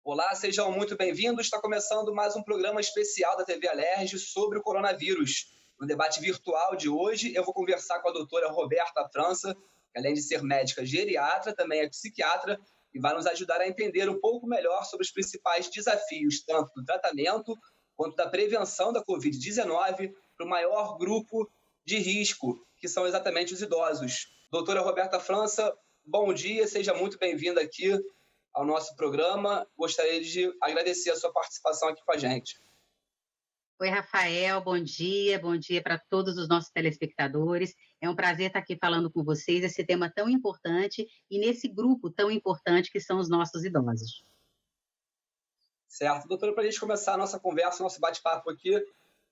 Olá, sejam muito bem-vindos. Está começando mais um programa especial da TV Alerj sobre o coronavírus. No debate virtual de hoje, eu vou conversar com a doutora Roberta França, que além de ser médica geriatra, também é psiquiatra e vai nos ajudar a entender um pouco melhor sobre os principais desafios, tanto do tratamento quanto da prevenção da Covid-19 para o maior grupo de risco, que são exatamente os idosos. Doutora Roberta França, bom dia, seja muito bem-vinda aqui ao nosso programa. Gostaria de agradecer a sua participação aqui com a gente. Oi, Rafael, bom dia para todos os nossos telespectadores. É um prazer estar aqui falando com vocês esse tema tão importante e nesse grupo tão importante que são os nossos idosos. Certo. Doutora, para a gente começar a nossa conversa, nosso bate-papo aqui,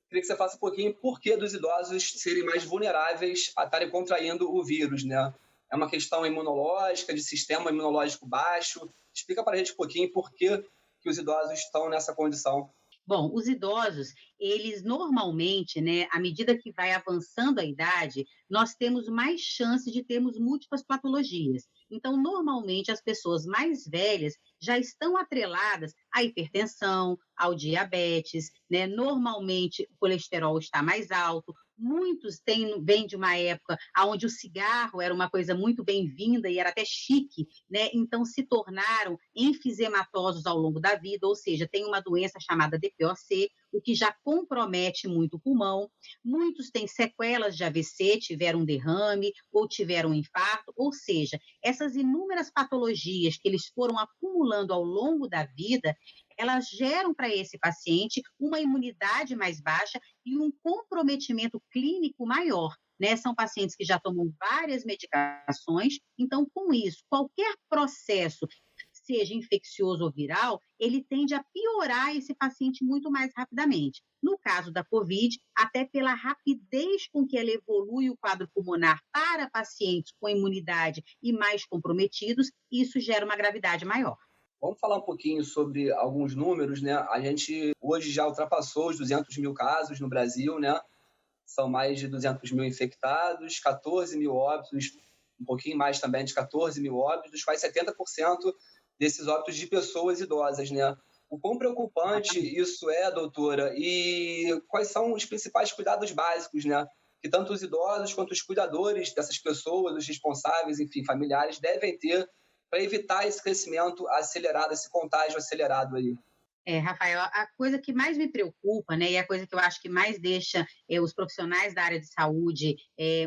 queria que você falasse um pouquinho por que dos idosos serem mais vulneráveis a estarem contraindo o vírus, né? É uma questão imunológica, de sistema imunológico baixo? Explica para a gente um pouquinho por que os idosos estão nessa condição. Bom, os idosos, eles normalmente, né, à medida que vai avançando a idade, nós temos mais chance de termos múltiplas patologias. Então, normalmente, as pessoas mais velhas já estão atreladas à hipertensão, ao diabetes, né? Normalmente, o colesterol está mais alto. Muitos vêm de uma época onde o cigarro era uma coisa muito bem-vinda e era até chique, né? Então se tornaram enfisematosos ao longo da vida, ou seja, tem uma doença chamada DPOC, o que já compromete muito o pulmão. Muitos têm sequelas de AVC, tiveram um derrame ou tiveram um infarto, ou seja, essas inúmeras patologias que eles foram acumulando ao longo da vida, elas geram para esse paciente uma imunidade mais baixa e um comprometimento clínico maior. Né? São pacientes que já tomam várias medicações, então, com isso, qualquer processo, seja infeccioso ou viral, ele tende a piorar esse paciente muito mais rapidamente. No caso da Covid, até pela rapidez com que ela evolui o quadro pulmonar para pacientes com imunidade e mais comprometidos, isso gera uma gravidade maior. Vamos falar um pouquinho sobre alguns números, né? A gente hoje já ultrapassou os 200 mil casos no Brasil, né? São mais de 200 mil infectados, 14 mil óbitos, um pouquinho mais também de 14 mil óbitos, dos quais 70% desses óbitos de pessoas idosas, né? O quão preocupante isso é, doutora? E quais são os principais cuidados básicos, né? Que tanto os idosos quanto os cuidadores dessas pessoas, os responsáveis, enfim, familiares, devem ter para evitar esse crescimento acelerado, esse contágio acelerado aí. Rafael, a coisa que mais me preocupa, né, e a coisa que eu acho que mais deixa os profissionais da área de saúde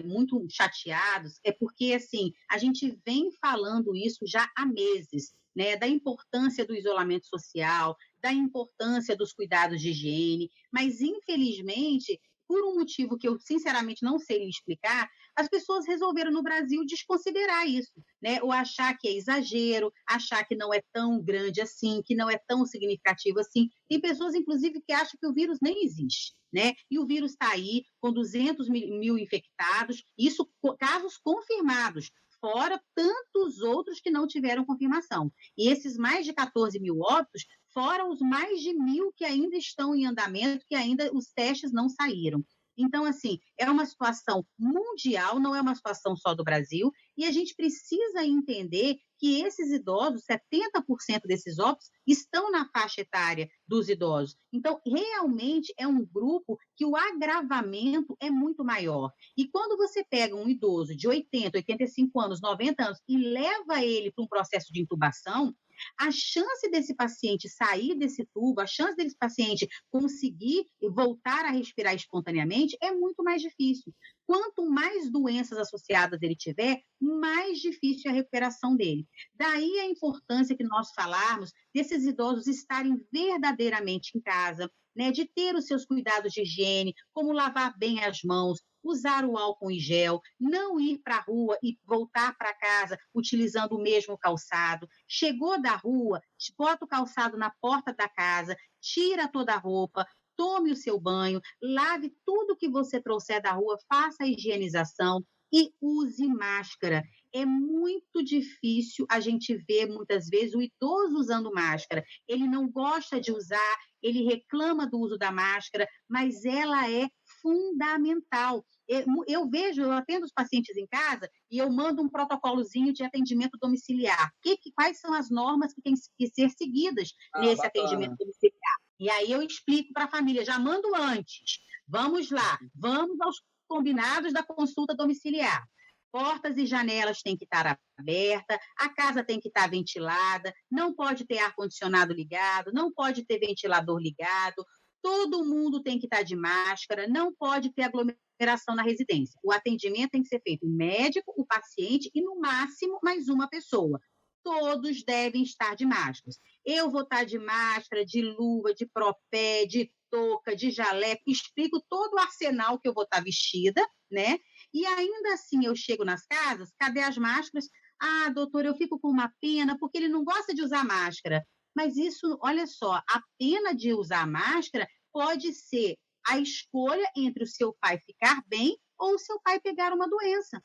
muito chateados, é porque, assim, a gente vem falando isso já há meses, né, da importância do isolamento social, da importância dos cuidados de higiene, mas, infelizmente, por um motivo que eu, sinceramente, não sei lhe explicar, as pessoas resolveram no Brasil desconsiderar isso, né? Ou achar que é exagero, achar que não é tão grande assim, que não é tão significativo assim. Tem pessoas, inclusive, que acham que o vírus nem existe, né? E o vírus está aí com 200 mil infectados, isso casos confirmados, fora tantos outros que não tiveram confirmação. E esses mais de 14 mil óbitos, fora os mais de 1.000 que ainda estão em andamento, que ainda os testes não saíram. Então, assim, é uma situação mundial, não é uma situação só do Brasil, e a gente precisa entender que esses idosos, 70% desses óbitos, estão na faixa etária dos idosos. Então, realmente é um grupo que o agravamento é muito maior. E quando você pega um idoso de 80, 85 anos, 90 anos e leva ele para um processo de intubação, a chance desse paciente sair desse tubo, a chance desse paciente conseguir voltar a respirar espontaneamente é muito mais difícil. Quanto mais doenças associadas ele tiver, mais difícil é a recuperação dele. Daí a importância que nós falarmos desses idosos estarem verdadeiramente em casa, né, de ter os seus cuidados de higiene, como lavar bem as mãos, usar o álcool em gel, não ir para a rua e voltar para casa utilizando o mesmo calçado. Chegou da rua, bota o calçado na porta da casa, tira toda a roupa, tome o seu banho, lave tudo que você trouxer da rua, faça a higienização e use máscara. É muito difícil a gente ver, muitas vezes, o idoso usando máscara. Ele não gosta de usar, ele reclama do uso da máscara, mas ela é fundamental. Eu vejo, eu atendo os pacientes em casa e eu mando um protocolozinho de atendimento domiciliar. Quais são as normas que têm que ser seguidas nesse atendimento Bacana. domiciliar? E aí eu explico para a família, já mando antes. Vamos lá, vamos aos combinados da consulta domiciliar. Portas e janelas têm que estar abertas, a casa tem que estar ventilada, não pode ter ar-condicionado ligado, não pode ter ventilador ligado, todo mundo tem que estar de máscara, não pode ter aglomeração na residência. O atendimento tem que ser feito o médico, o paciente e, no máximo, mais uma pessoa. Todos devem estar de máscaras. Eu vou estar de máscara, de luva, de propé, de touca, de jaleco, explico todo o arsenal que eu vou estar vestida, né? E ainda assim eu chego nas casas, cadê as máscaras? Ah, doutor, eu fico com uma pena porque ele não gosta de usar máscara. Mas isso, olha só, a pena de usar máscara pode ser a escolha entre o seu pai ficar bem ou o seu pai pegar uma doença.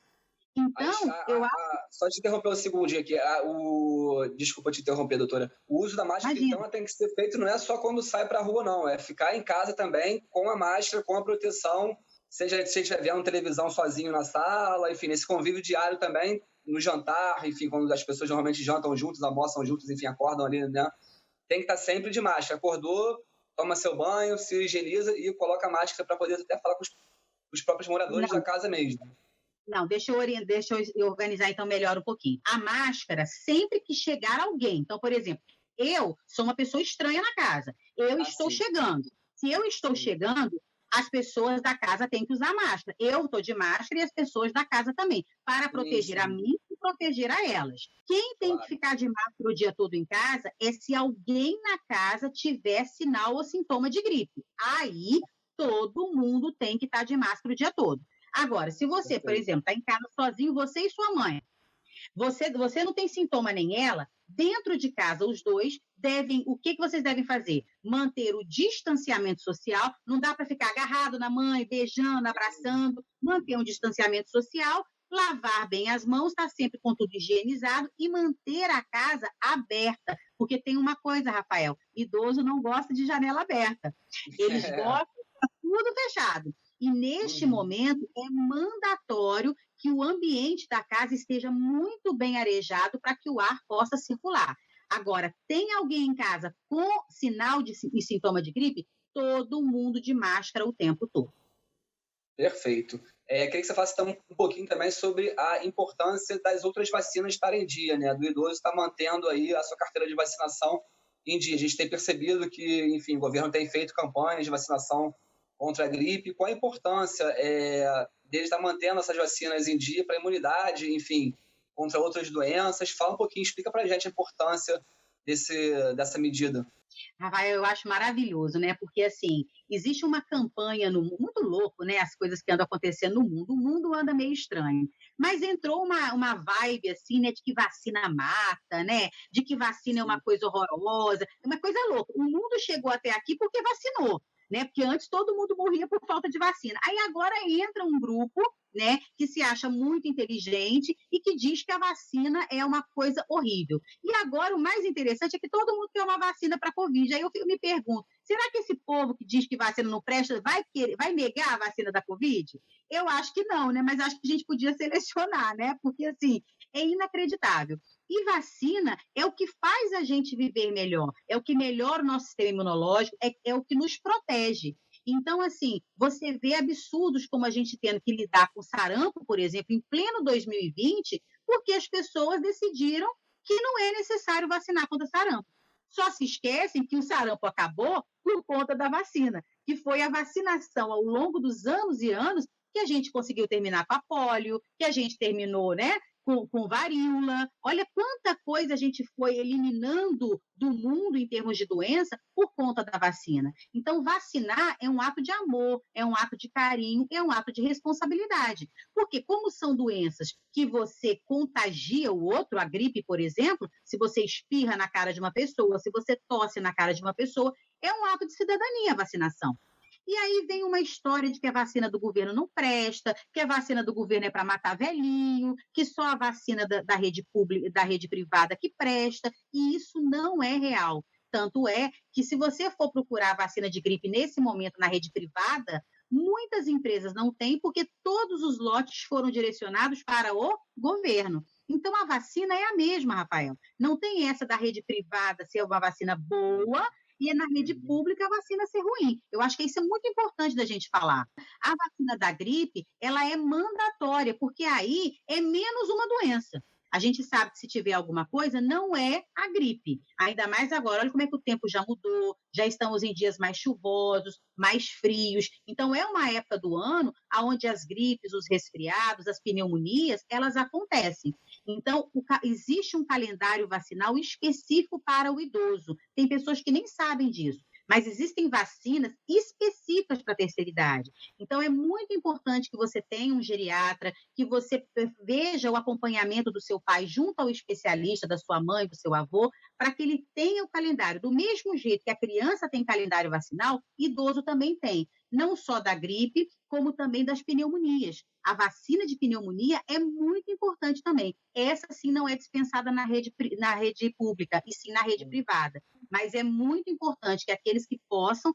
Então, só te interromper um segundinho aqui. Desculpa te interromper, doutora. O uso da máscara, imagina. Então, tem que ser feito não é só quando sai para a rua, não. É ficar em casa também com a máscara, com a proteção, seja se você estiver vendo televisão sozinho na sala, enfim, nesse convívio diário também, no jantar, enfim, quando as pessoas normalmente jantam juntos, almoçam juntos, enfim, acordam ali, né? Tem que estar sempre de máscara. Acordou, toma seu banho, se higieniza e coloca a máscara para poder até falar com os próprios moradores da casa mesmo. Não, deixa eu organizar então melhor um pouquinho. A máscara, sempre que chegar alguém. Então, por exemplo, eu sou uma pessoa estranha na casa. Eu estou chegando. Se eu estou chegando, as pessoas da casa têm que usar máscara. Eu estou de máscara e as pessoas da casa também, para proteger a mim e proteger a elas. Quem tem que ficar de máscara o dia todo em casa é se alguém na casa tiver sinal ou sintoma de gripe. Aí, todo mundo tem que estar de máscara o dia todo. Agora, se você, por exemplo, está em casa sozinho, você e sua mãe, você não tem sintoma nem ela, dentro de casa os dois devem, o que vocês devem fazer? Manter o distanciamento social, não dá para ficar agarrado na mãe, beijando, abraçando, manter um distanciamento social, lavar bem as mãos, estar sempre com tudo higienizado e manter a casa aberta, porque tem uma coisa, Rafael, idoso não gosta de janela aberta, eles gostam de tudo fechado. E neste momento é mandatório que o ambiente da casa esteja muito bem arejado para que o ar possa circular. Agora, tem alguém em casa com sinal e sintoma de gripe? Todo mundo de máscara o tempo todo. Perfeito. Queria que você falasse então, um pouquinho também sobre a importância das outras vacinas estarem em dia, né? Do idoso estar mantendo aí a sua carteira de vacinação em dia. A gente tem percebido que, enfim, o governo tem feito campanhas de vacinação contra a gripe. Qual a importância dele estar mantendo essas vacinas em dia para a imunidade, enfim, contra outras doenças? Fala um pouquinho, explica para a gente a importância dessa medida. Rafael, eu acho maravilhoso, né? Porque, assim, existe uma campanha no mundo, muito louco, né? As coisas que andam acontecendo no mundo. O mundo anda meio estranho. Mas entrou uma vibe, assim, né? De que vacina mata, né? De que vacina é uma coisa horrorosa. É uma coisa louca. O mundo chegou até aqui porque vacinou, né? Porque antes todo mundo morria por falta de vacina. Aí agora entra um grupo, né, que se acha muito inteligente e que diz que a vacina é uma coisa horrível. E agora o mais interessante é que todo mundo quer uma vacina para a Covid. Aí eu me pergunto, será que esse povo que diz que vacina não presta vai negar a vacina da Covid? Eu acho que não, né? Mas acho que a gente podia selecionar, né? Porque, assim, é inacreditável. E vacina é o que faz a gente viver melhor, é o que melhora o nosso sistema imunológico, é o que nos protege. Então, assim, você vê absurdos como a gente tendo que lidar com sarampo, por exemplo, em pleno 2020, porque as pessoas decidiram que não é necessário vacinar contra sarampo. Só se esquecem que o sarampo acabou por conta da vacina, que foi a vacinação ao longo dos anos e anos que a gente conseguiu terminar com a polio, que a gente terminou, né, com varíola. Olha quanta coisa a gente foi eliminando do mundo em termos de doença por conta da vacina. Então, vacinar é um ato de amor, é um ato de carinho, é um ato de responsabilidade. Porque como são doenças que você contagia o outro, a gripe, por exemplo, se você espirra na cara de uma pessoa, se você tosse na cara de uma pessoa, é um ato de cidadania a vacinação. E aí vem uma história de que a vacina do governo não presta, que a vacina do governo é para matar velhinho, que só a vacina da rede pública, da rede privada que presta, e isso não é real. Tanto é que se você for procurar a vacina de gripe nesse momento na rede privada, Muitas empresas não têm porque todos os lotes foram direcionados para o governo. Então, a vacina é a mesma, Rafael. Não tem essa da rede privada ser uma vacina boa e na rede pública a vacina ser ruim. Eu acho que isso é muito importante da gente falar. A vacina da gripe, ela é mandatória, porque aí é menos uma doença. A gente sabe que se tiver alguma coisa, não é a gripe. Ainda mais agora, olha como é que o tempo já mudou, já estamos em dias mais chuvosos, mais frios. Então, é uma época do ano onde as gripes, os resfriados, as pneumonias, elas acontecem. Então, existe um calendário vacinal específico para o idoso. Tem pessoas que nem sabem disso, mas existem vacinas específicas para a terceira idade. Então, é muito importante que você tenha um geriatra, que você veja o acompanhamento do seu pai junto ao especialista, da sua mãe, do seu avô, para que ele tenha o calendário. Do mesmo jeito que a criança tem calendário vacinal, idoso também tem. Não só da gripe, como também das pneumonias. A vacina de pneumonia é muito importante também. Essa, sim, não é dispensada na rede pública, e sim na rede privada. Mas é muito importante que aqueles que possam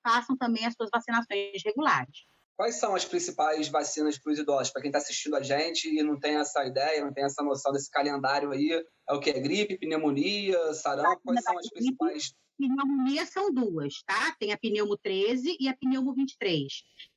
façam também as suas vacinações regulares. Quais são as principais vacinas para os idosos? Para quem está assistindo a gente e não tem essa ideia, não tem essa noção desse calendário aí, é o que? Gripe, pneumonia, sarampo? Quais são as principais? Pneumonia são duas, tá? Tem a pneumo 13 e a pneumo 23.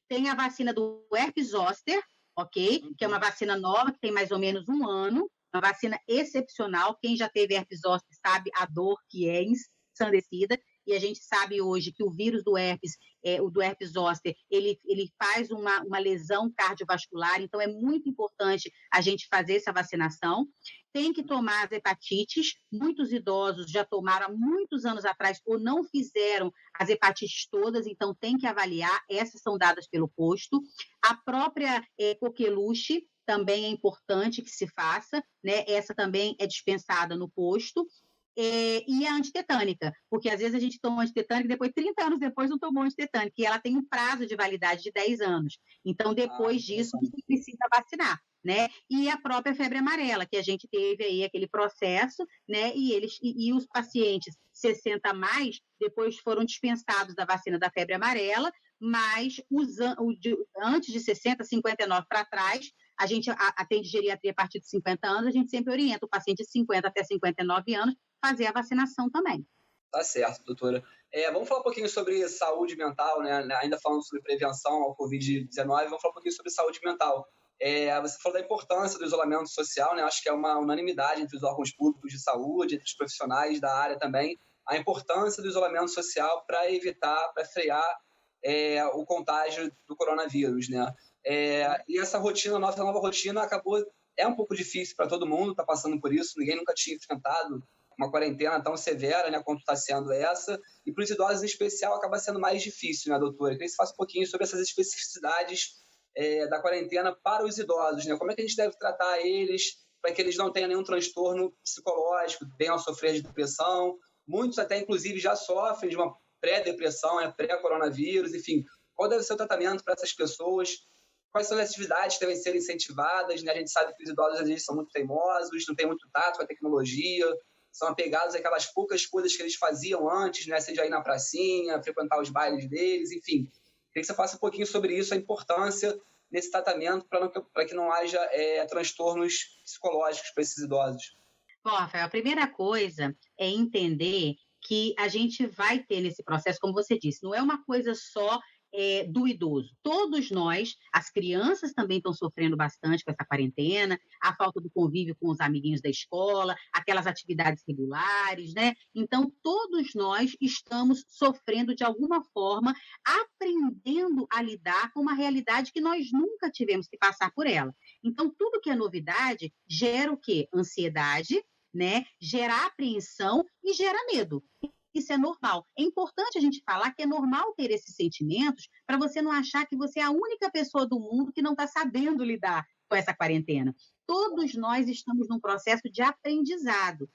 Tem a vacina do herpes zoster, ok? Que é uma vacina nova, que tem mais ou menos um ano, uma vacina excepcional. Quem já teve herpes zoster sabe a dor que é ensandecida, e a gente sabe hoje que o vírus do herpes, o do herpes zoster, ele faz uma lesão cardiovascular, então é muito importante a gente fazer essa vacinação. Tem que tomar as hepatites, muitos idosos já tomaram há muitos anos atrás ou não fizeram as hepatites todas, então tem que avaliar, essas são dadas pelo posto. A própria coqueluche também é importante que se faça, né? Essa também é dispensada no posto. E a antitetânica, porque às vezes a gente toma antitetânica e depois, 30 anos depois, não tomou antitetânica, e ela tem um prazo de validade de 10 anos. Então, depois disso, você precisa vacinar, né? E a própria febre amarela, que a gente teve aí aquele processo, né? E os pacientes 60 a mais, depois foram dispensados da vacina da febre amarela, mas antes de 60, 59 para trás, a gente atende geriatria a partir de 50 anos, a gente sempre orienta o paciente de 50 até 59 anos fazer a vacinação também. Tá certo, doutora. Vamos falar um pouquinho sobre saúde mental, né? Ainda falando sobre prevenção ao Covid-19, vamos falar um pouquinho sobre saúde mental. Você falou da importância do isolamento social, né? Acho que é uma unanimidade entre os órgãos públicos de saúde, entre os profissionais da área também, a importância do isolamento social para evitar, para frear o contágio do coronavírus, né? E essa rotina, nossa nova rotina, é um pouco difícil para todo mundo, está passando por isso, ninguém nunca tinha enfrentado uma quarentena tão severa, né, quanto está sendo essa, e para os idosos em especial acaba sendo mais difícil, né, doutora? Eu queria que você falasse um pouquinho sobre essas especificidades da quarentena para os idosos, né? Como é que a gente deve tratar eles para que eles não tenham nenhum transtorno psicológico, venham a sofrer de depressão, muitos até inclusive já sofrem de uma pré-depressão, né, pré-coronavírus, enfim, qual deve ser o tratamento para essas pessoas? Quais são as atividades que devem ser incentivadas, né? A gente sabe que os idosos às vezes são muito teimosos, não têm muito tato com a tecnologia, são apegados àquelas poucas coisas que eles faziam antes, né? Seja ir na pracinha, frequentar os bailes deles, enfim. Queria que você falasse um pouquinho sobre isso, a importância nesse tratamento para que não haja transtornos psicológicos para esses idosos. Bom, Rafael, a primeira coisa é entender que a gente vai ter nesse processo, como você disse, não é uma coisa só do idoso. Todos nós, as crianças também estão sofrendo bastante com essa quarentena, a falta do convívio com os amiguinhos da escola, aquelas atividades regulares, né? Então, todos nós estamos sofrendo de alguma forma, aprendendo a lidar com uma realidade que nós nunca tivemos que passar por ela. Então, tudo que é novidade gera o quê? Ansiedade, né? Gera apreensão e gera medo. Isso é normal. É importante a gente falar que é normal ter esses sentimentos para você não achar que você é a única pessoa do mundo que não está sabendo lidar com essa quarentena. Todos nós estamos num processo de aprendizado.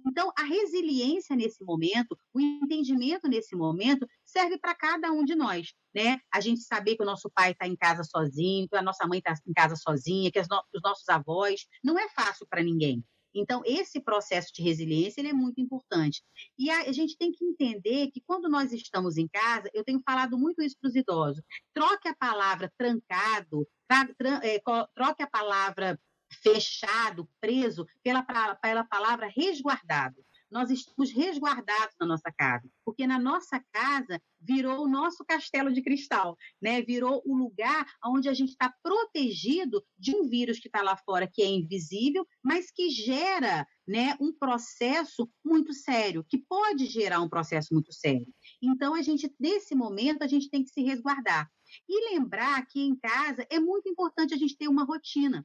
Então, a resiliência nesse momento, o entendimento nesse momento, serve para cada um de nós, né? A gente saber que o nosso pai está em casa sozinho, que a nossa mãe está em casa sozinha, que os nossos avós, não é fácil para ninguém. Então, esse processo de resiliência ele é muito importante. E a gente tem que entender que quando nós estamos em casa, eu tenho falado muito isso para os idosos, troque a palavra trancado, troque a palavra fechado, preso, pela palavra resguardado. Nós estamos resguardados na nossa casa, porque na nossa casa virou o nosso castelo de cristal, né? Virou o lugar onde a gente está protegido de um vírus que está lá fora, que é invisível, mas que gera, né, um processo muito sério, que pode gerar um processo muito sério. Então, nesse momento, a gente tem que se resguardar. E lembrar que em casa é muito importante a gente ter uma rotina.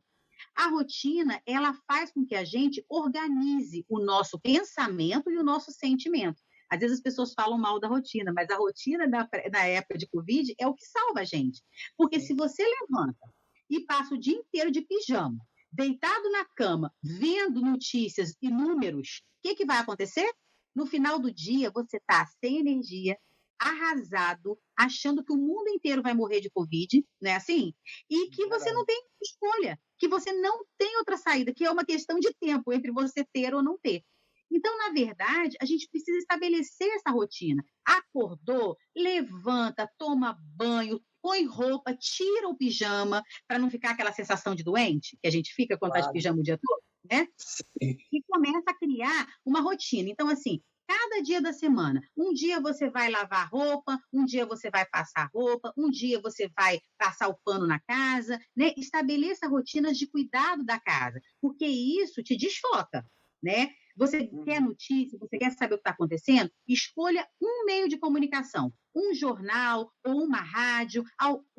A rotina, ela faz com que a gente organize o nosso pensamento e o nosso sentimento. Às vezes as pessoas falam mal da rotina, mas a rotina na época de Covid é o que salva a gente. Porque se você levanta e passa o dia inteiro de pijama, deitado na cama, vendo notícias e números, o que vai acontecer? No final do dia, você está sem energia, arrasado, achando que o mundo inteiro vai morrer de Covid, não é assim? E que você não tem escolha, que você não tem outra saída, que é uma questão de tempo entre você ter ou não ter. Então, na verdade, a gente precisa estabelecer essa rotina. Acordou, levanta, toma banho, põe roupa, tira o pijama, para não ficar aquela sensação de doente, que a gente fica quando está de pijama o dia todo, né? Sim. E começa a criar uma rotina. Então, assim, cada dia da semana, um dia você vai lavar roupa, um dia você vai passar roupa, um dia você vai passar o pano na casa, né? Estabeleça rotinas de cuidado da casa, porque isso te desfoca, né? Você quer notícia, você quer saber o que está acontecendo? Escolha um meio de comunicação, um jornal ou uma rádio,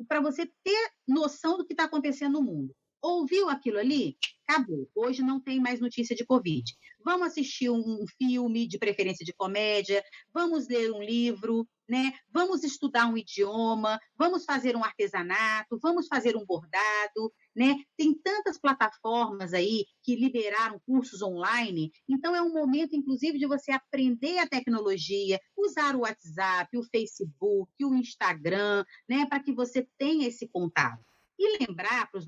para você ter noção do que está acontecendo no mundo. Ouviu aquilo ali? Acabou. Hoje não tem mais notícia de Covid. Vamos assistir um filme, de preferência de comédia, vamos ler um livro, né? Vamos estudar um idioma, vamos fazer um artesanato, vamos fazer um bordado, né? Tem tantas plataformas aí que liberaram cursos online, então é um momento, inclusive, de você aprender a tecnologia, usar o WhatsApp, o Facebook, o Instagram, né? Para que você tenha esse contato. E lembrar para os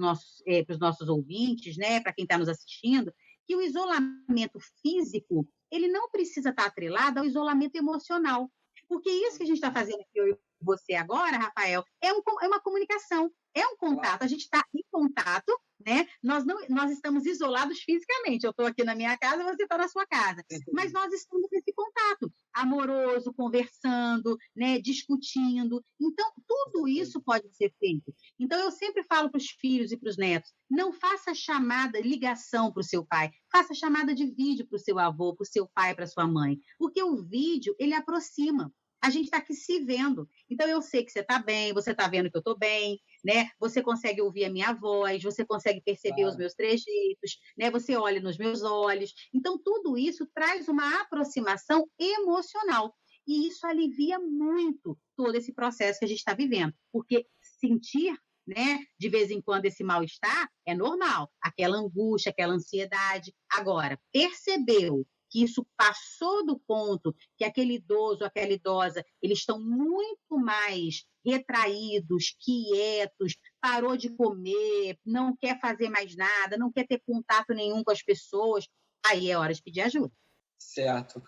nossos ouvintes, né, para quem está nos assistindo, que o isolamento físico ele não precisa estar atrelado ao isolamento emocional. Porque isso que a gente está fazendo aqui, eu e você agora, Rafael, é uma comunicação, é um contato. A gente está em contato, né? Nós estamos isolados fisicamente. Eu estou aqui na minha casa, você está na sua casa. Mas nós estamos nesse contato amoroso, conversando, né, discutindo. Então, tudo isso pode ser feito. Então, eu sempre falo para os filhos e para os netos, não faça chamada, ligação para o seu pai, faça chamada de vídeo para o seu avô, para o seu pai, para a sua mãe, porque o vídeo, ele aproxima. A gente está aqui se vendo. Então, eu sei que você está bem, você está vendo que eu estou bem, né? Você consegue ouvir a minha voz, você consegue perceber os meus trejeitos, né? Você olha nos meus olhos. Então, tudo isso traz uma aproximação emocional. E isso alivia muito todo esse processo que a gente está vivendo. Porque sentir, né, de vez em quando esse mal-estar é normal. Aquela angústia, aquela ansiedade. Agora, percebeu que isso passou do ponto, que aquele idoso, aquela idosa, eles estão muito mais retraídos, quietos, parou de comer, não quer fazer mais nada, não quer ter contato nenhum com as pessoas, aí é hora de pedir ajuda. Certo.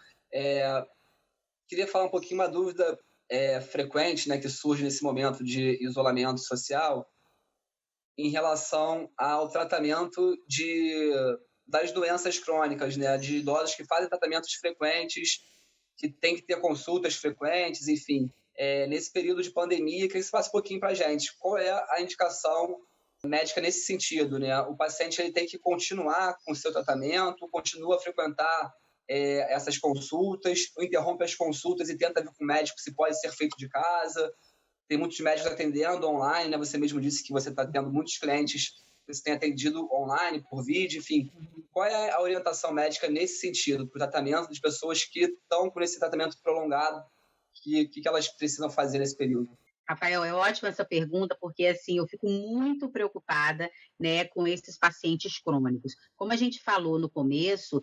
Queria falar um pouquinho, uma dúvida frequente, né, que surge nesse momento de isolamento social em relação ao tratamento das doenças crônicas, né, de idosos que fazem tratamentos frequentes, que tem que ter consultas frequentes, enfim. Nesse período de pandemia, queria que você falasse um pouquinho para a gente. Qual é a indicação médica nesse sentido, né? O paciente ele tem que continuar com o seu tratamento, continua a frequentar essas consultas, ou interrompe as consultas e tenta ver com o médico se pode ser feito de casa. Tem muitos médicos atendendo online, né? Você mesmo disse que você está tendo muitos clientes que você tem atendido online, por vídeo, enfim. Qual é a orientação médica nesse sentido, para o tratamento de pessoas que estão com esse tratamento prolongado, que elas precisam fazer nesse período? Rafael, é ótima essa pergunta, porque assim, eu fico muito preocupada, né, com esses pacientes crônicos. Como a gente falou no começo,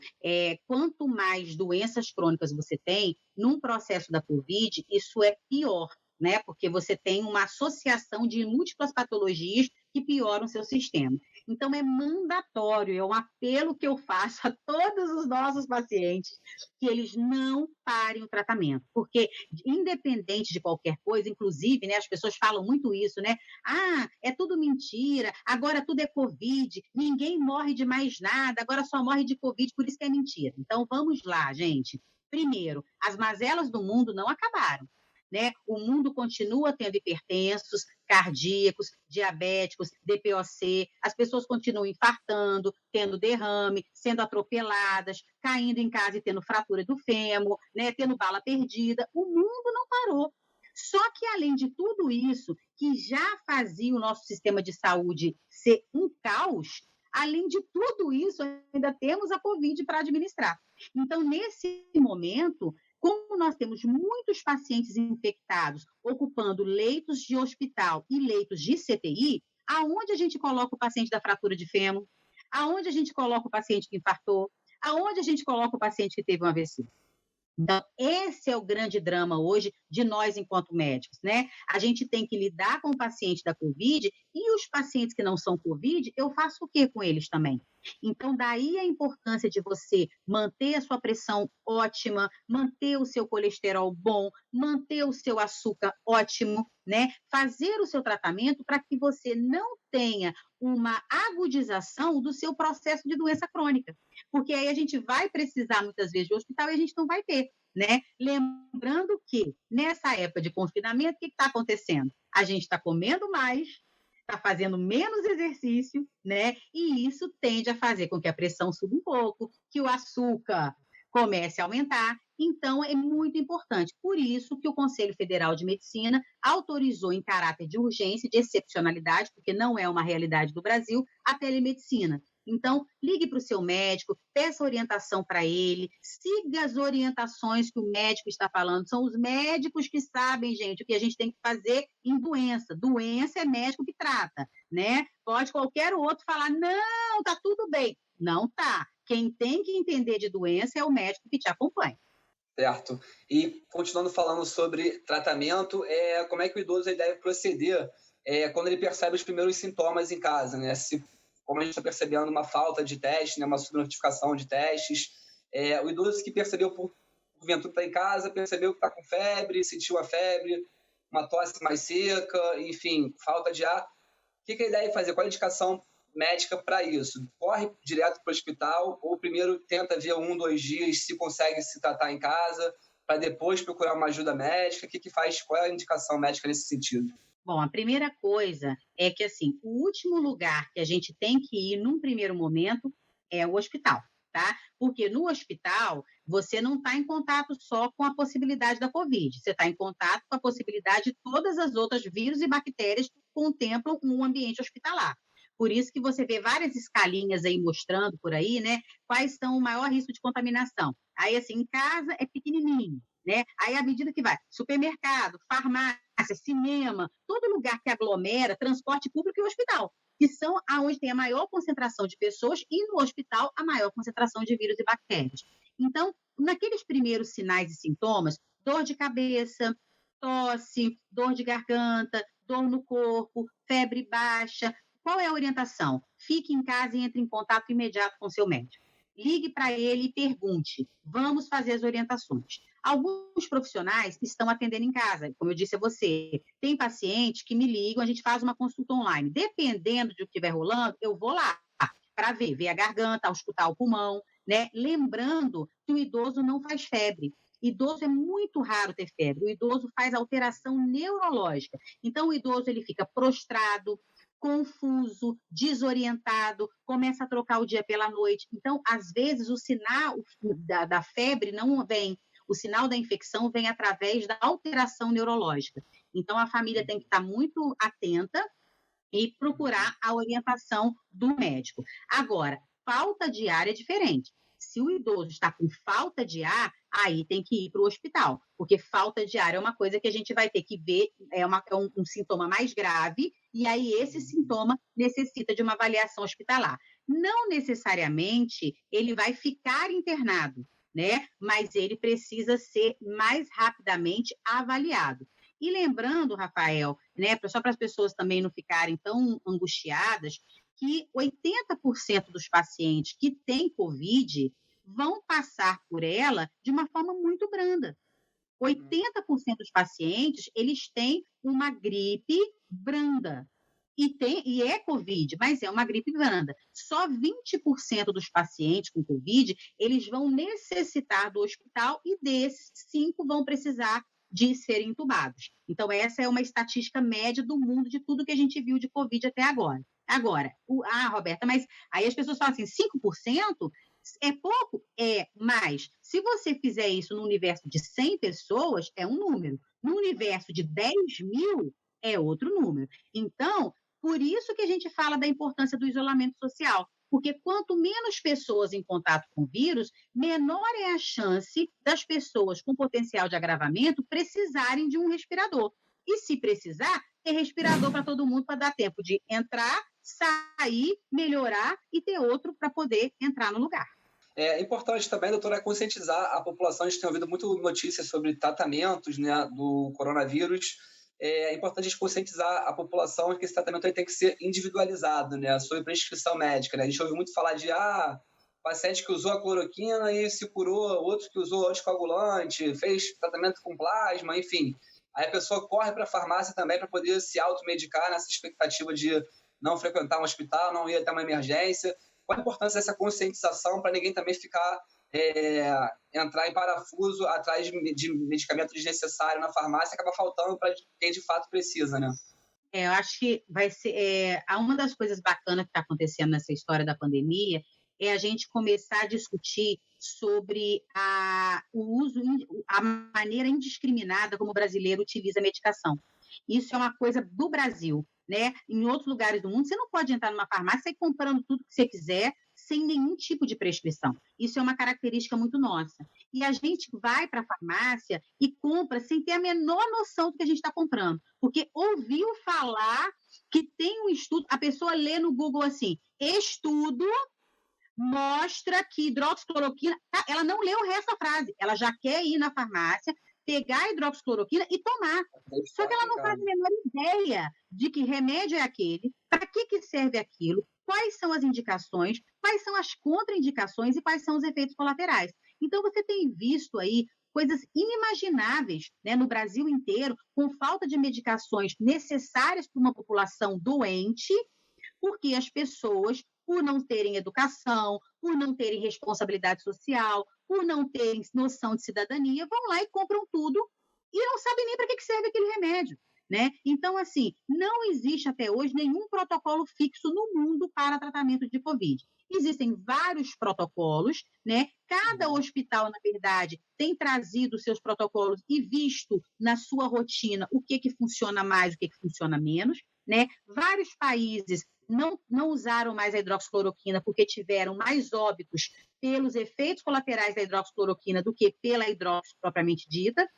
quanto mais doenças crônicas você tem, num processo da Covid, isso é pior, né, porque você tem uma associação de múltiplas patologias que pioram o seu sistema. Então, é mandatório, é um apelo que eu faço a todos os nossos pacientes, que eles não parem o tratamento, porque independente de qualquer coisa, inclusive, né, as pessoas falam muito isso, né? Ah, é tudo mentira, agora tudo é Covid, ninguém morre de mais nada, agora só morre de Covid, por isso que é mentira. Então, vamos lá, gente. Primeiro, as mazelas do mundo não acabaram. Né? O mundo continua tendo hipertensos, cardíacos, diabéticos, DPOC, as pessoas continuam infartando, tendo derrame, sendo atropeladas, caindo em casa e tendo fratura do fêmur, né? Tendo bala perdida. O mundo não parou. Só que, além de tudo isso, que já fazia o nosso sistema de saúde ser um caos, além de tudo isso, ainda temos a Covid para administrar. Então, nesse momento, como nós temos muitos pacientes infectados ocupando leitos de hospital e leitos de CTI, aonde a gente coloca o paciente da fratura de fêmur? Aonde a gente coloca o paciente que infartou? Aonde a gente coloca o paciente que teve um AVC? Então, esse é o grande drama hoje de nós enquanto médicos, né? A gente tem que lidar com o paciente da Covid e os pacientes que não são Covid, eu faço o quê com eles também? Então, daí a importância de você manter a sua pressão ótima, manter o seu colesterol bom, manter o seu açúcar ótimo, né? Fazer o seu tratamento para que você não tenha uma agudização do seu processo de doença crônica. Porque aí a gente vai precisar, muitas vezes, de hospital e a gente não vai ter, né? Lembrando que, nessa época de confinamento, o que está acontecendo? A gente está comendo mais, está fazendo menos exercício, né? E isso tende a fazer com que a pressão suba um pouco, que o açúcar comece a aumentar. Então, é muito importante. Por isso que o Conselho Federal de Medicina autorizou, em caráter de urgência e de excepcionalidade, porque não é uma realidade do Brasil, a telemedicina. Então, ligue para o seu médico, peça orientação para ele, siga as orientações que o médico está falando. São os médicos que sabem, gente, o que a gente tem que fazer em doença. Doença é médico que trata, né? Pode qualquer outro falar, não, tá tudo bem. Não tá. Quem tem que entender de doença é o médico que te acompanha. Certo. E continuando falando sobre tratamento, como é que o idoso ele deve proceder quando ele percebe os primeiros sintomas em casa, né? Como a gente está percebendo uma falta de teste, né? Uma subnotificação de testes, o idoso que percebeu porventura está em casa, percebeu que está com febre, sentiu a febre, uma tosse mais seca, enfim, falta de ar, o que ele deve fazer? Qual a indicação médica para isso? Corre direto para o hospital ou primeiro tenta ver 2 dias se consegue se tratar em casa para depois procurar uma ajuda médica? O que faz? Qual é a indicação médica nesse sentido? Bom, a primeira coisa é que, assim, o último lugar que a gente tem que ir num primeiro momento é o hospital, tá? Porque no hospital você não está em contato só com a possibilidade da Covid, você está em contato com a possibilidade de todas as outras vírus e bactérias que contemplam um ambiente hospitalar. Por isso que você vê várias escalinhas aí mostrando por aí, né, quais são o maior risco de contaminação. Aí, assim, em casa é pequenininho, né? Aí, à medida que vai, supermercado, farmácia, cinema, todo lugar que aglomera, transporte público e hospital, que são aonde tem a maior concentração de pessoas e no hospital a maior concentração de vírus e bactérias. Então, naqueles primeiros sinais e sintomas, dor de cabeça, tosse, dor de garganta, dor no corpo, febre baixa, qual é a orientação? Fique em casa e entre em contato imediato com seu médico. Ligue para ele e pergunte. Vamos fazer as orientações. Alguns profissionais estão atendendo em casa, como eu disse a você. Tem pacientes que me ligam, a gente faz uma consulta online. Dependendo de o que estiver rolando, eu vou lá para ver a garganta, escutar o pulmão, né? Lembrando que o idoso não faz febre. Idoso é muito raro ter febre. O idoso faz alteração neurológica. Então, o idoso ele fica prostrado, confuso, desorientado, começa a trocar o dia pela noite. Então, às vezes, o sinal da febre não vem. O sinal da infecção vem através da alteração neurológica. Então, a família tem que estar muito atenta e procurar a orientação do médico. Agora, falta de ar é diferente. Se o idoso está com falta de ar, aí tem que ir para o hospital, porque falta de ar é uma coisa que a gente vai ter que ver, é um sintoma mais grave, e aí esse sintoma necessita de uma avaliação hospitalar. Não necessariamente ele vai ficar internado, né? Mas ele precisa ser mais rapidamente avaliado. E lembrando, Rafael, né, só para as pessoas também não ficarem tão angustiadas, que 80% dos pacientes que têm Covid vão passar por ela de uma forma muito branda. 80% dos pacientes, eles têm uma gripe branda. E é Covid, mas é uma gripe branda. Só 20% dos pacientes com Covid, eles vão necessitar do hospital e desses, 5 vão precisar de serem entubados. Então, essa é uma estatística média do mundo de tudo que a gente viu de Covid até agora. Agora, Roberta, mas aí as pessoas falam assim, 5%? É pouco? É, mas se você fizer isso no universo de 100 pessoas, é um número. No universo de 10.000, é outro número. Então, por isso que a gente fala da importância do isolamento social, porque quanto menos pessoas em contato com o vírus, menor é a chance das pessoas com potencial de agravamento precisarem de um respirador. E se precisar, ter respirador para todo mundo para dar tempo de entrar, sair, melhorar e ter outro para poder entrar no lugar. É importante também, doutora, conscientizar a população. A gente tem ouvido muito notícias sobre tratamentos, né, do coronavírus. É importante a gente conscientizar a população que esse tratamento aí tem que ser individualizado, né, sob prescrição médica. Né? A gente ouve muito falar de paciente que usou a cloroquina e se curou, outro que usou anticoagulante, fez tratamento com plasma, enfim. Aí a pessoa corre para a farmácia também para poder se automedicar nessa expectativa de não frequentar um hospital, não ir até uma emergência. Qual a importância dessa conscientização para ninguém também ficar, entrar em parafuso atrás de medicamento desnecessário na farmácia e acaba faltando para quem de fato precisa, né? Eu acho que vai ser... uma das coisas bacanas que está acontecendo nessa história da pandemia é a gente começar a discutir sobre o uso, a maneira indiscriminada como o brasileiro utiliza a medicação. Isso é uma coisa do Brasil, né? Em outros lugares do mundo, você não pode entrar numa farmácia e ir comprando tudo que você quiser sem nenhum tipo de prescrição. Isso é uma característica muito nossa. E a gente vai para a farmácia e compra sem ter a menor noção do que a gente está comprando, porque ouviu falar que tem um estudo, a pessoa lê no Google assim, estudo mostra que hidroxicloroquina... Ela não leu o resto da frase, ela já quer ir na farmácia, pegar a hidroxicloroquina e tomar. Só que ela não faz a menor ideia de que remédio é aquele, para que serve aquilo, quais são as indicações, quais são as contraindicações e quais são os efeitos colaterais. Então, você tem visto aí coisas inimagináveis, né, no Brasil inteiro, com falta de medicações necessárias para uma população doente, porque as pessoas, por não terem educação, por não terem responsabilidade social, por não terem noção de cidadania, vão lá e compram tudo e não sabem nem para que serve aquele remédio. Né? Então, assim, não existe até hoje nenhum protocolo fixo no mundo para tratamento de Covid. Existem vários protocolos, né? Cada hospital, na verdade, tem trazido seus protocolos e visto na sua rotina o que funciona mais, o que funciona menos, né? Vários países não usaram mais a hidroxicloroquina porque tiveram mais óbitos pelos efeitos colaterais da hidroxicloroquina do que pela hidroxi propriamente dita.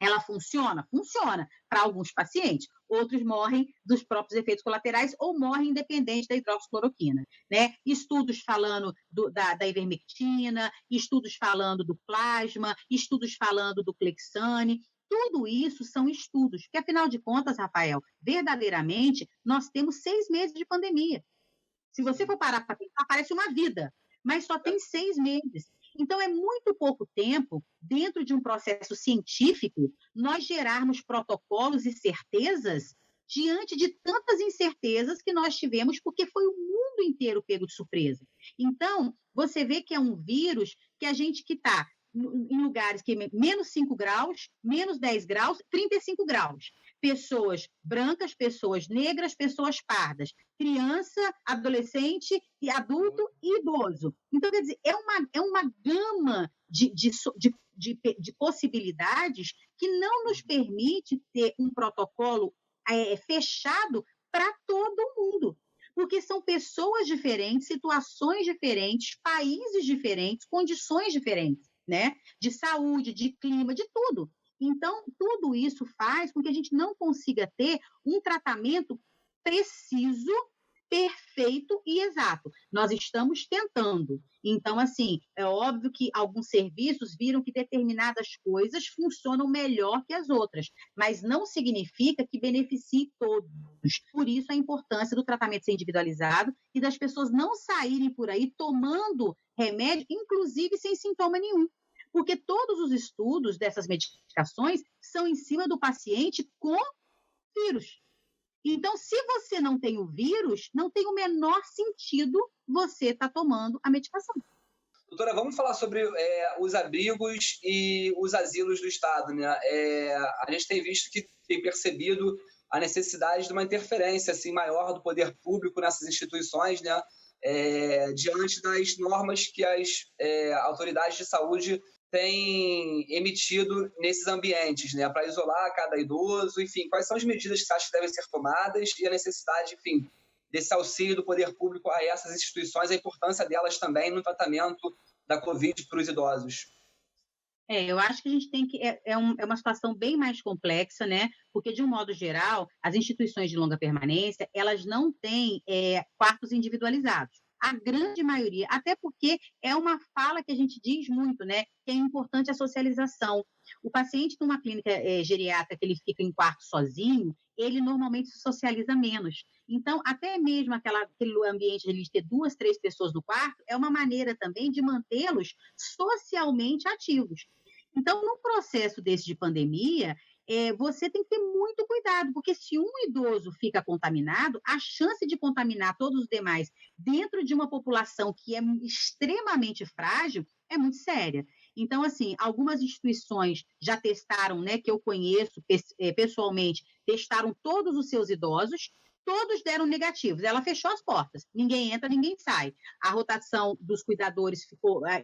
Ela funciona? Funciona para alguns pacientes. Outros morrem dos próprios efeitos colaterais ou morrem independente da hidroxicloroquina. Né? Estudos falando da ivermectina, estudos falando do plasma, estudos falando do Clexane. Tudo isso são estudos, porque, afinal de contas, Rafael, verdadeiramente, nós temos 6 meses de pandemia. Se você for parar para pensar, parece uma vida, mas só tem 6 meses. Então, é muito pouco tempo, dentro de um processo científico, nós gerarmos protocolos e certezas diante de tantas incertezas que nós tivemos, porque foi o mundo inteiro pego de surpresa. Então, você vê que é um vírus que a gente que está em lugares que é menos 5 graus, menos 10 graus, 35 graus. Pessoas brancas, pessoas negras, pessoas pardas, criança, adolescente, e adulto e idoso. Então, quer dizer, é uma gama de possibilidades que não nos permite ter um protocolo fechado para todo mundo. Porque são pessoas diferentes, situações diferentes, países diferentes, condições diferentes, né? De saúde, de clima, de tudo. Então, tudo isso faz com que a gente não consiga ter um tratamento preciso perfeito e exato. Nós estamos tentando. Então, assim, é óbvio que alguns serviços viram que determinadas coisas funcionam melhor que as outras, mas não significa que beneficie todos. Por isso, a importância do tratamento ser individualizado e das pessoas não saírem por aí tomando remédio, inclusive sem sintoma nenhum. Porque todos os estudos dessas medicações são em cima do paciente com vírus. Então, se você não tem o vírus, não tem o menor sentido você estar tomando a medicação. Doutora, vamos falar sobre os abrigos e os asilos do Estado, né? A gente tem visto tem percebido a necessidade de uma interferência assim, maior do poder público nessas instituições, né? Diante das normas que as autoridades de saúde têm emitido nesses ambientes, né? Para isolar cada idoso, enfim, quais são as medidas que você acha que devem ser tomadas e a necessidade, enfim, desse auxílio do poder público a essas instituições, a importância delas também no tratamento da Covid para os idosos? Eu acho que a gente tem que. É uma situação bem mais complexa, né? Porque, de um modo geral, as instituições de longa permanência, elas não têm quartos individualizados. A grande maioria, até porque é uma fala que a gente diz muito, né? Que é importante a socialização. O paciente numa clínica geriátrica que ele fica em quarto sozinho, ele normalmente se socializa menos. Então, até mesmo aquele ambiente de ter 2, 3 pessoas no quarto, é uma maneira também de mantê-los socialmente ativos. Então, num processo desse de pandemia, você tem que ter muito cuidado, porque se um idoso fica contaminado, a chance de contaminar todos os demais dentro de uma população que é extremamente frágil é muito séria. Então, assim, algumas instituições já testaram, né, que eu conheço pessoalmente, testaram todos os seus idosos, todos deram negativos. Ela fechou as portas, ninguém entra, ninguém sai. A rotação dos cuidadores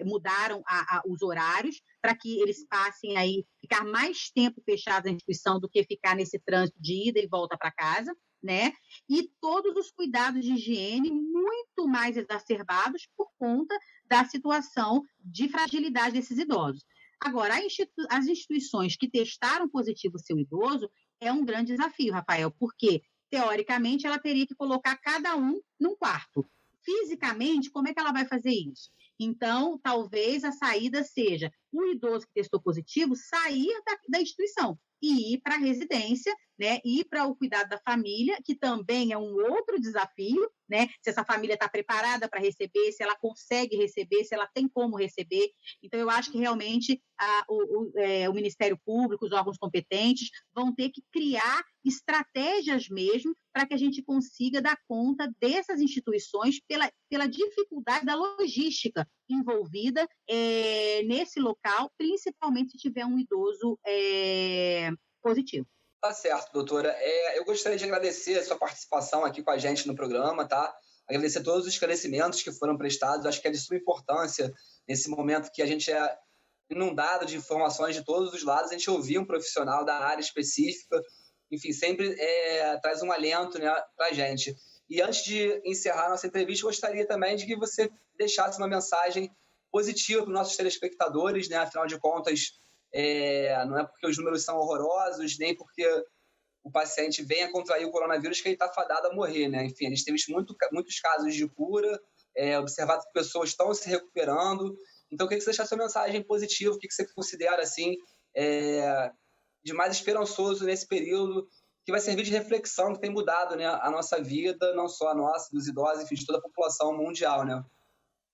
mudaram os horários para que eles passem aí, ficar mais tempo fechados na instituição do que ficar nesse trânsito de ida e volta para casa, né? E todos os cuidados de higiene muito mais exacerbados por conta da situação de fragilidade desses idosos. Agora, as instituições que testaram positivo o seu idoso é um grande desafio, Rafael, porque teoricamente, ela teria que colocar cada um num quarto. Fisicamente, como é que ela vai fazer isso? Então, talvez a saída seja o idoso que testou positivo sair da instituição e ir para a residência, né? Ir para o cuidado da família, que também é um outro desafio, né? Se essa família está preparada para receber, se ela consegue receber, se ela tem como receber. Então, eu acho que realmente o Ministério Público, os órgãos competentes, vão ter que criar estratégias mesmo para que a gente consiga dar conta dessas instituições pela dificuldade da logística envolvida nesse local, principalmente se tiver um idoso positivo. Tá certo, doutora. Eu gostaria de agradecer a sua participação aqui com a gente no programa, tá? Agradecer todos os esclarecimentos que foram prestados. Acho que é de suma importância nesse momento que a gente é inundado de informações de todos os lados. A gente ouvir um profissional da área específica, enfim, sempre traz um alento, né, para a gente. E antes de encerrar a nossa entrevista, gostaria também de que você deixasse uma mensagem positiva para os nossos telespectadores, né? Afinal de contas, não é porque os números são horrorosos, nem porque o paciente venha contrair o coronavírus que ele está fadado a morrer, né? Enfim, a gente tem visto muitos casos de cura, observado que pessoas estão se recuperando. Então, eu queria que você deixasse uma mensagem positiva, o que você considera, assim, de mais esperançoso nesse período, que vai servir de reflexão, que tem mudado, né, a nossa vida, não só a nossa, dos idosos, enfim, de toda a população mundial, né?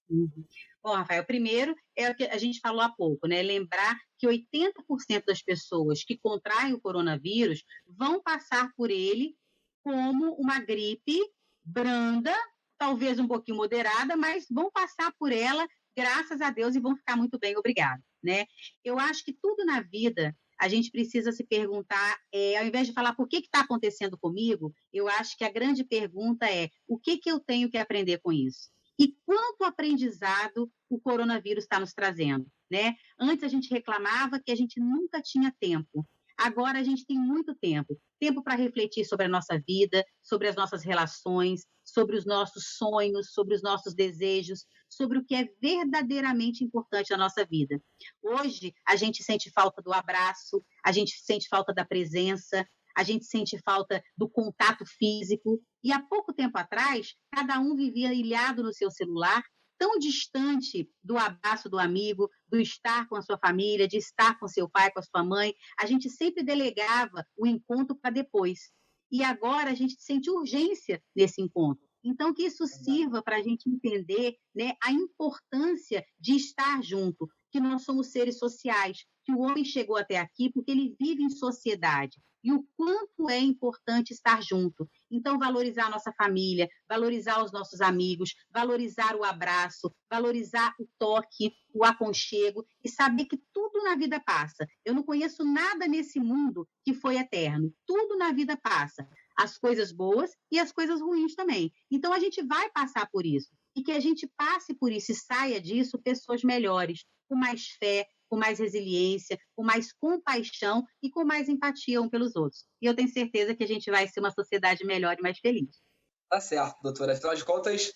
Uhum. Bom, Rafael, primeiro é o que a gente falou há pouco, né? Lembrar que 80% das pessoas que contraem o coronavírus vão passar por ele como uma gripe branda, talvez um pouquinho moderada, mas vão passar por ela, graças a Deus, e vão ficar muito bem, obrigado, né? Eu acho que tudo na vida a gente precisa se perguntar, ao invés de falar por que está acontecendo comigo, eu acho que a grande pergunta é o que eu tenho que aprender com isso? E quanto aprendizado o coronavírus está nos trazendo, né? Antes a gente reclamava que a gente nunca tinha tempo. Agora a gente tem muito tempo. Tempo para refletir sobre a nossa vida, sobre as nossas relações, sobre os nossos sonhos, sobre os nossos desejos, sobre o que é verdadeiramente importante na nossa vida. Hoje a gente sente falta do abraço, a gente sente falta da presença, a gente sente falta do contato físico. E há pouco tempo atrás, cada um vivia ilhado no seu celular, tão distante do abraço do amigo, do estar com a sua família, de estar com seu pai, com a sua mãe. A gente sempre delegava o encontro para depois. E agora a gente sente urgência nesse encontro. Então, que isso sirva para a gente entender, né, a importância de estar junto, que nós somos seres sociais, que o homem chegou até aqui porque ele vive em sociedade. E o quanto é importante estar junto. Então, valorizar a nossa família, valorizar os nossos amigos, valorizar o abraço, valorizar o toque, o aconchego e saber que tudo na vida passa. Eu não conheço nada nesse mundo que foi eterno. Tudo na vida passa. As coisas boas e as coisas ruins também. Então, a gente vai passar por isso. E que a gente passe por isso e saia disso pessoas melhores, com mais fé, com mais resiliência, com mais compaixão e com mais empatia um pelos outros. E eu tenho certeza que a gente vai ser uma sociedade melhor e mais feliz. Tá certo, doutora. Afinal de contas,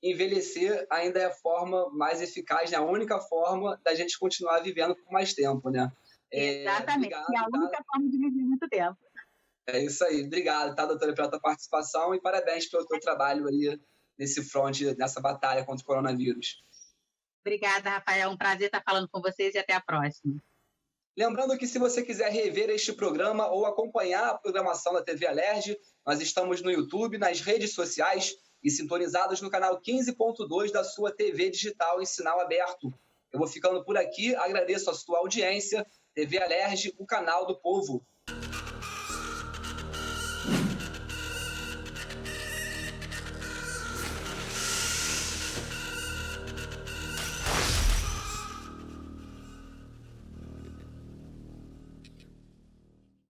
envelhecer ainda é a forma mais eficaz, né? A única forma da gente continuar vivendo por mais tempo, né? Exatamente. Obrigado, E a única forma de viver muito tempo. É isso aí. Obrigado, tá, doutora, pela tua participação e parabéns pelo teu trabalho aí nesse front, nessa batalha contra o coronavírus. Obrigada, Rafael. Um prazer estar falando com vocês e até a próxima. Lembrando que se você quiser rever este programa ou acompanhar a programação da TV Alerj, nós estamos no YouTube, nas redes sociais e sintonizados no canal 15.2 da sua TV digital em sinal aberto. Eu vou ficando por aqui, agradeço a sua audiência. TV Alerj, o canal do povo.